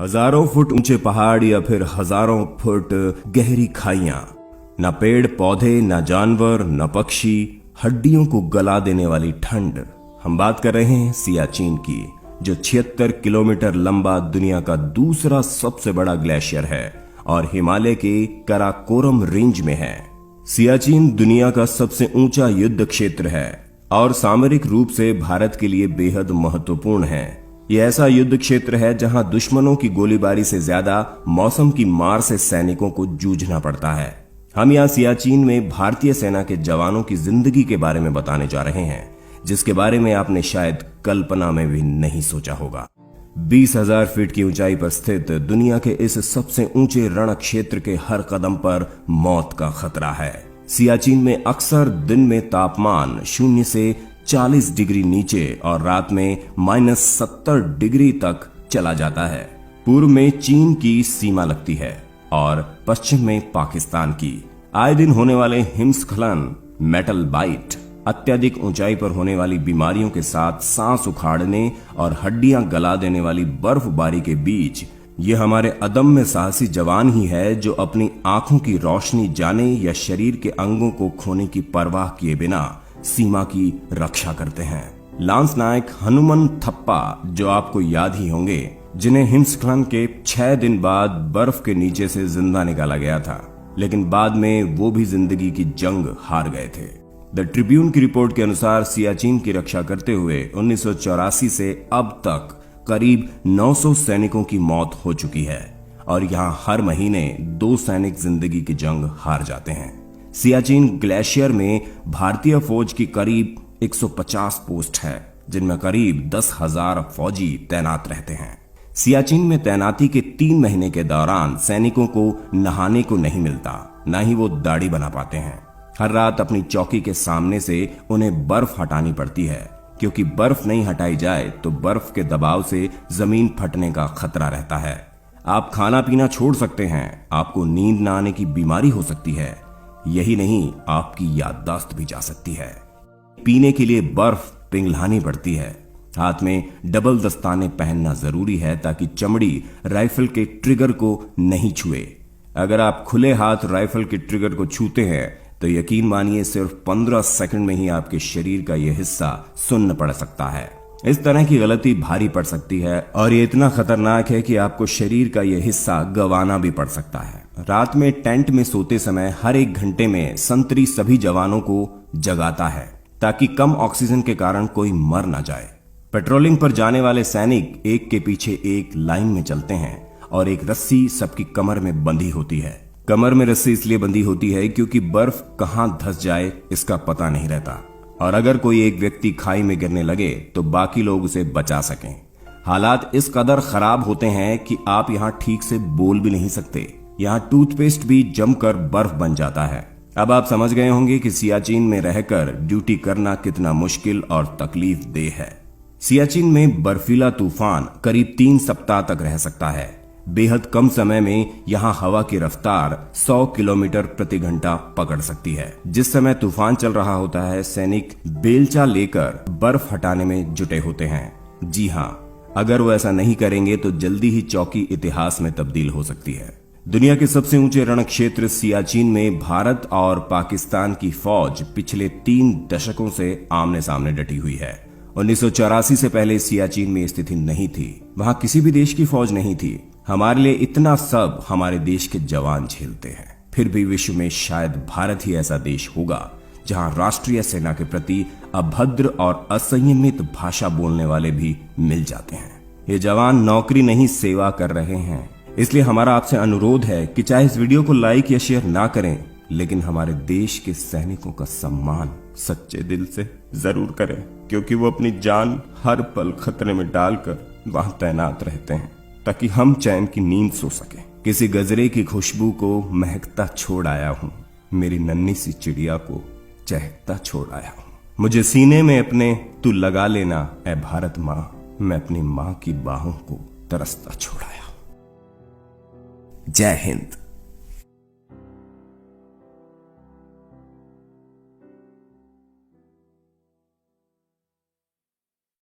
हजारों फुट ऊंचे पहाड़ या फिर हजारों फुट गहरी खाइयां, न पेड़ पौधे, न जानवर, न पक्षी, हड्डियों को गला देने वाली ठंड। हम बात कर रहे हैं सियाचिन की, जो 76 किलोमीटर लंबा दुनिया का दूसरा सबसे बड़ा ग्लेशियर है और हिमालय के कराकोरम रेंज में है। सियाचिन दुनिया का सबसे ऊंचा युद्ध क्षेत्र है और सामरिक रूप से भारत के लिए बेहद महत्वपूर्ण है। यह ऐसा युद्ध क्षेत्र है जहां दुश्मनों की गोलीबारी से ज्यादा मौसम की मार से सैनिकों को जूझना पड़ता है। हम यहाँ सियाचिन में भारतीय सेना के जवानों की जिंदगी के बारे में बताने जा रहे हैं, जिसके बारे में आपने शायद कल्पना में भी नहीं सोचा होगा। 20,000 फीट की ऊंचाई पर स्थित दुनिया के इस सबसे ऊंचे रण क्षेत्र के हर कदम पर मौत का खतरा है। सियाचिन में अक्सर दिन में तापमान 0 से 40 डिग्री नीचे और रात में -70 डिग्री तक चला जाता है। पूर्व में चीन की सीमा लगती है और पश्चिम में पाकिस्तान की। आए दिन होने वाले हिमस्खलन, मेटल बाइट, अत्यधिक ऊंचाई पर होने वाली बीमारियों के साथ सांस उखाड़ने और हड्डियां गला देने वाली बर्फबारी के बीच ये हमारे अदम्य साहसी जवान ही है जो अपनी आंखों की रोशनी जाने या शरीर के अंगों को खोने की परवाह किए बिना सीमा की रक्षा करते हैं। लांस नायक हनुमन थप्पा, जो आपको याद ही होंगे, जिन्हें हिमस्खलन के 6 दिन बाद बर्फ के नीचे से जिंदा निकाला गया था, लेकिन बाद में वो भी जिंदगी की जंग हार गए थे। द ट्रिब्यून की रिपोर्ट के अनुसार सियाचिन की रक्षा करते हुए 1984 से अब तक करीब 900 सैनिकों की मौत हो चुकी है और यहाँ हर महीने 2 सैनिक जिंदगी की जंग हार जाते हैं। सियाचिन ग्लेशियर में भारतीय फौज की करीब 150 पोस्ट है, जिनमें करीब 10,000 फौजी तैनात रहते हैं। सियाचिन में तैनाती के 3 महीने के दौरान सैनिकों को नहाने को नहीं मिलता, न ही वो दाढ़ी बना पाते हैं। हर रात अपनी चौकी के सामने से उन्हें बर्फ हटानी पड़ती है, क्योंकि बर्फ नहीं हटाई जाए तो बर्फ के दबाव से जमीन फटने का खतरा रहता है। आप खाना पीना छोड़ सकते हैं, आपको नींद न आने की बीमारी हो सकती है, यही नहीं आपकी याददाश्त भी जा सकती है। पीने के लिए बर्फ पिघलानी पड़ती है। हाथ में डबल दस्ताने पहनना जरूरी है ताकि चमड़ी राइफल के ट्रिगर को नहीं छुए। अगर आप खुले हाथ राइफल के ट्रिगर को छूते हैं तो यकीन मानिए सिर्फ 15 सेकंड में ही आपके शरीर का यह हिस्सा सुन्न पड़ सकता है। इस तरह की गलती भारी पड़ सकती है और ये इतना खतरनाक है कि आपको शरीर का यह हिस्सा गंवाना भी पड़ सकता है। रात में टेंट में सोते समय हर 1 घंटे में संतरी सभी जवानों को जगाता है ताकि कम ऑक्सीजन के कारण कोई मर ना जाए। पेट्रोलिंग पर जाने वाले सैनिक एक के पीछे एक लाइन में चलते हैं और एक रस्सी सबकी कमर में बंधी होती है। कमर में रस्सी इसलिए बंधी होती है क्योंकि बर्फ कहां धंस जाए इसका पता नहीं रहता और अगर कोई एक व्यक्ति खाई में गिरने लगे तो बाकी लोग उसे बचा सकें। हालात इस कदर खराब होते हैं कि आप यहाँ ठीक से बोल भी नहीं सकते। यहाँ टूथपेस्ट भी जमकर बर्फ बन जाता है। अब आप समझ गए होंगे कि सियाचिन में रहकर ड्यूटी करना कितना मुश्किल और तकलीफ देह है। सियाचिन में बर्फीला तूफान करीब 3 सप्ताह तक रह सकता है। बेहद कम समय में यहाँ हवा की रफ्तार 100 किलोमीटर प्रति घंटा पकड़ सकती है। जिस समय तूफान चल रहा होता है, सैनिक बेलचा लेकर बर्फ हटाने में जुटे होते हैं। जी हाँ, अगर वो ऐसा नहीं करेंगे तो जल्दी ही चौकी इतिहास में तब्दील हो सकती है। दुनिया के सबसे ऊंचे रण क्षेत्र सियाचिन में भारत और पाकिस्तान की फौज पिछले 3 दशकों से आमने सामने डटी हुई है। 1984 से पहले सियाचिन में स्थिति नहीं थी। वहां किसी भी देश की फौज नहीं थी। हमारे लिए इतना सब हमारे देश के जवान झेलते हैं। फिर भी विश्व में शायद भारत ही ऐसा देश होगा जहां राष्ट्रीय सेना के प्रति अभद्र और असंयमित भाषा बोलने वाले भी मिल जाते हैं। ये जवान नौकरी नहीं सेवा कर रहे हैं। इसलिए हमारा आपसे अनुरोध है कि चाहे इस वीडियो को लाइक या शेयर ना करें, लेकिन हमारे देश के सैनिकों का सम्मान सच्चे दिल से जरूर करें, क्योंकि वो अपनी जान हर पल खतरे में डालकर वहां तैनात रहते हैं ताकि हम चैन की नींद सो सकें। किसी गजरे की खुशबू को महकता छोड़ आया हूँ, मेरी नन्ही सी चिड़िया को चहकता छोड़ आया हूँ। मुझे सीने में अपने तू लगा लेना ऐ भारत माँ, मैं अपनी माँ की बाहों को तरसता छोड़ आया हूँ। जय हिंद।